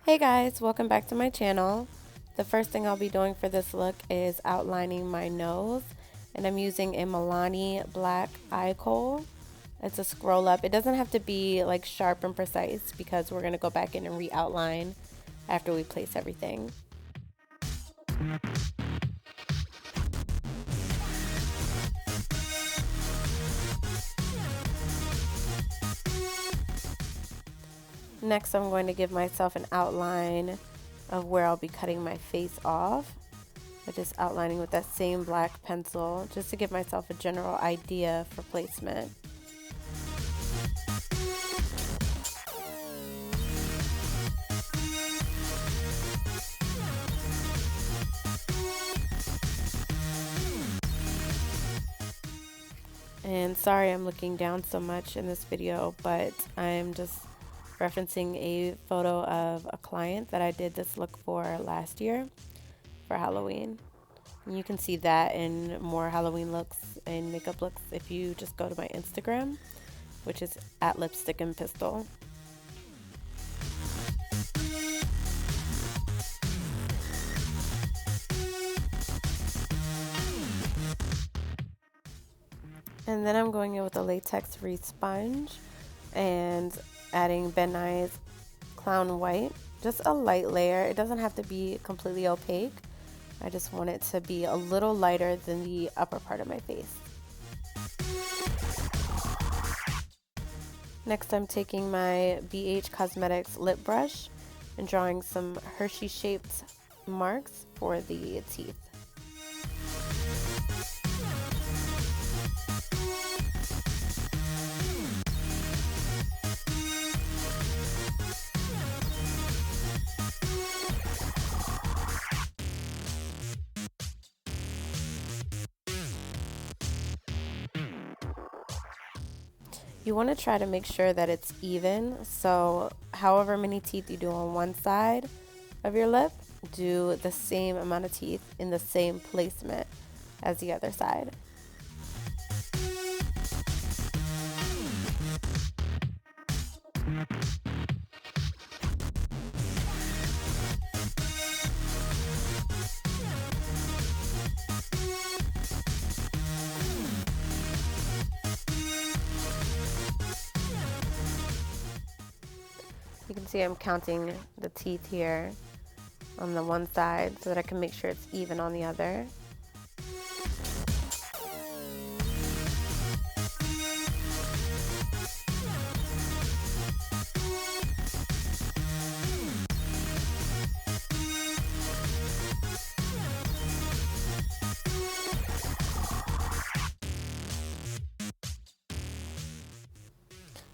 Hey guys, welcome back to my channel. The first thing I'll be doing for this look is outlining my nose, and I'm using a Milani black eye kohl. It's a scroll up. It doesn't have to be like sharp and precise because we're going to go back in and re-outline after we place everything. Next, I'm going to give myself an outline of where I'll be cutting my face off. I'm just outlining with that same black pencil just to give myself a general idea for placement. And sorry I'm looking down so much in this video, but I'm just referencing a photo of a client that I did this look for last year for Halloween. And you can see that in more Halloween looks and makeup looks if you just go to my Instagram, which is at Lipsticknpistol. And then I'm going in with a latex free sponge and adding Ben Nye's Clown White. Just a light layer. It doesn't have to be completely opaque. I just want it to be a little lighter than the upper part of my face. Next, I'm taking my BH Cosmetics lip brush and drawing some Hershey-shaped marks for the teeth. You want to try to make sure that it's even, so however many teeth you do on one side of your lip, do the same amount of teeth in the same placement as the other side. You can see I'm counting the teeth here on the one side so that I can make sure it's even on the other.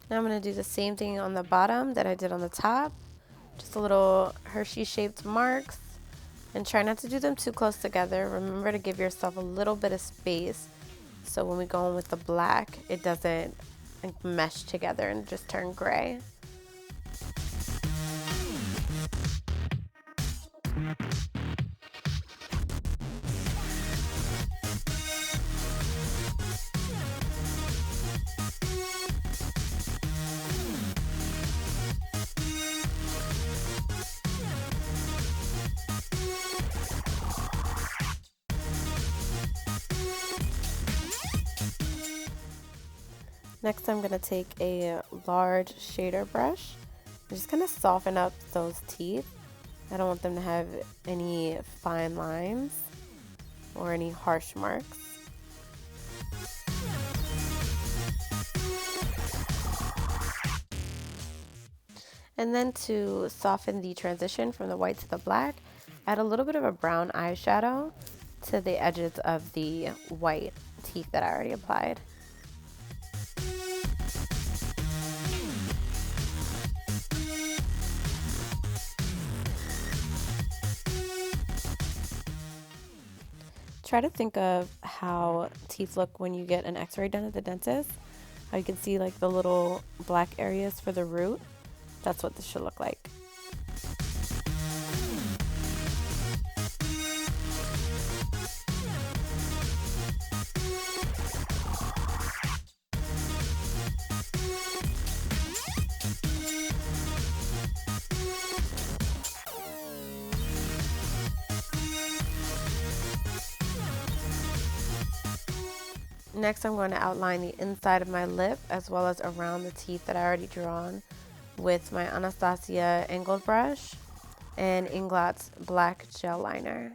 Now I'm going to do the same thing on the bottom that I did on the top. Just a little Hershey-shaped marks. And try not to do them too close together. Remember to give yourself a little bit of space so when we go in with the black, it doesn't mesh together and just turn gray. Next, I'm going to take a large shader brush and just kind of soften up those teeth. I don't want them to have any fine lines or any harsh marks. And then to soften the transition from the white to the black, add a little bit of a brown eyeshadow to the edges of the white teeth that I already applied. Try to think of how teeth look when you get an x-ray done at the dentist. How you can see like the little black areas for the root. That's what this should look like. Next, I'm going to outline the inside of my lip as well as around the teeth that I already drawn with my Anastasia angled brush and Inglot's black gel liner.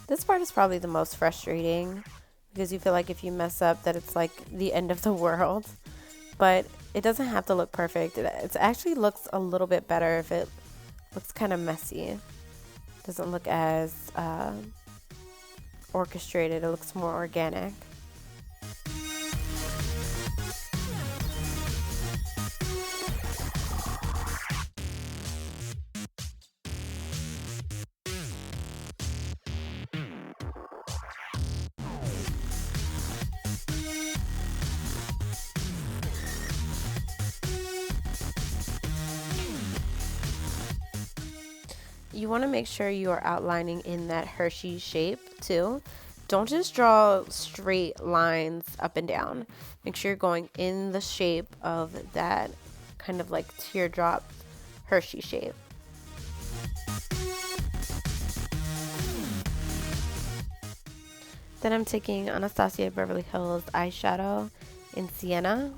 This part is probably the most frustrating because you feel like if you mess up that it's like the end of the world, but it doesn't have to look perfect. It actually looks a little bit better if it looks kind of messy. It doesn't look as orchestrated. It looks more organic. You want to make sure you are outlining in that Hershey shape too. Don't just draw straight lines up and down. Make sure you're going in the shape of that kind of like teardrop Hershey shape. Then I'm taking Anastasia Beverly Hills eyeshadow in Sienna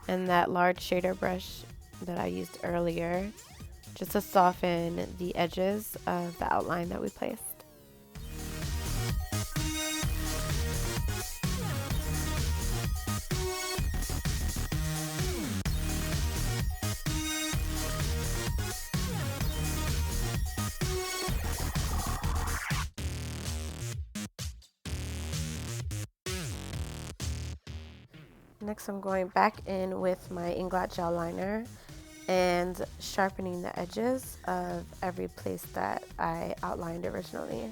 and that large shader brush that I used earlier just to soften the edges of the outline that we placed. Next, I'm going back in with my Inglot gel liner and sharpening the edges of every place that I outlined originally.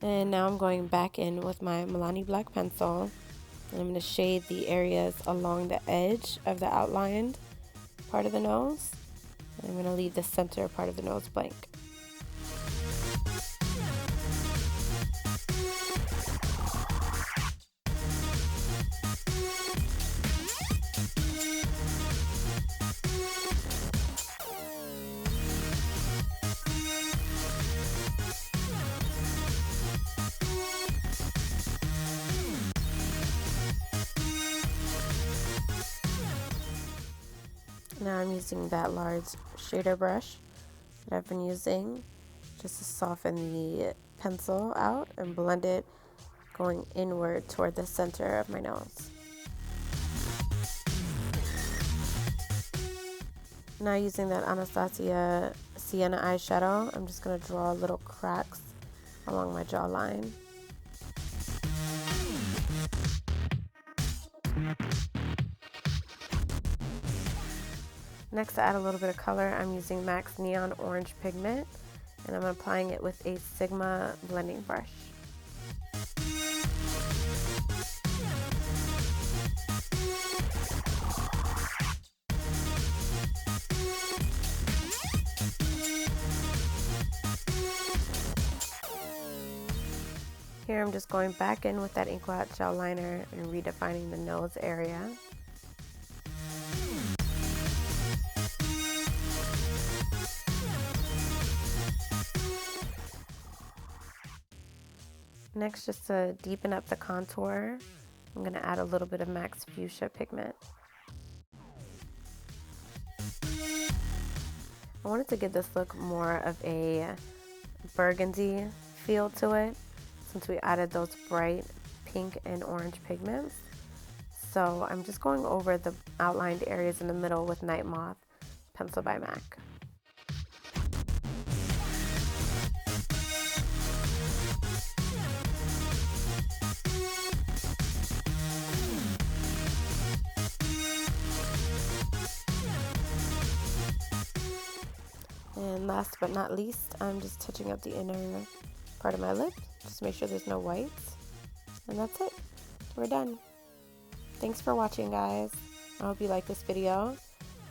And now I'm going back in with my Milani black pencil, and I'm going to shade the areas along the edge of the outlined part of the nose. And I'm going to leave the center part of the nose blank. Now I'm using that large shader brush that I've been using just to soften the pencil out and blend it going inward toward the center of my nose. Now using that Anastasia Sienna eyeshadow, I'm just going to draw little cracks along my jawline. Next, to add a little bit of color, I'm using MAC's Neon Orange pigment, and I'm applying it with a Sigma blending brush. Here I'm just going back in with that Inglot gel liner and redefining the nose area. Next, just to deepen up the contour, I'm going to add a little bit of MAC's Fuchsia pigment. I wanted to give this look more of a burgundy feel to it since we added those bright pink and orange pigments. So I'm just going over the outlined areas in the middle with Nightmoth pencil by MAC. And last but not least, I'm just touching up the inner part of my lip. Just make sure there's no whites. And that's it. We're done. Thanks for watching, guys. I hope you liked this video.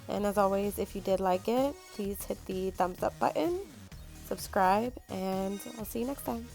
And as always, if you did like it, please hit the thumbs up button, subscribe, and I'll see you next time.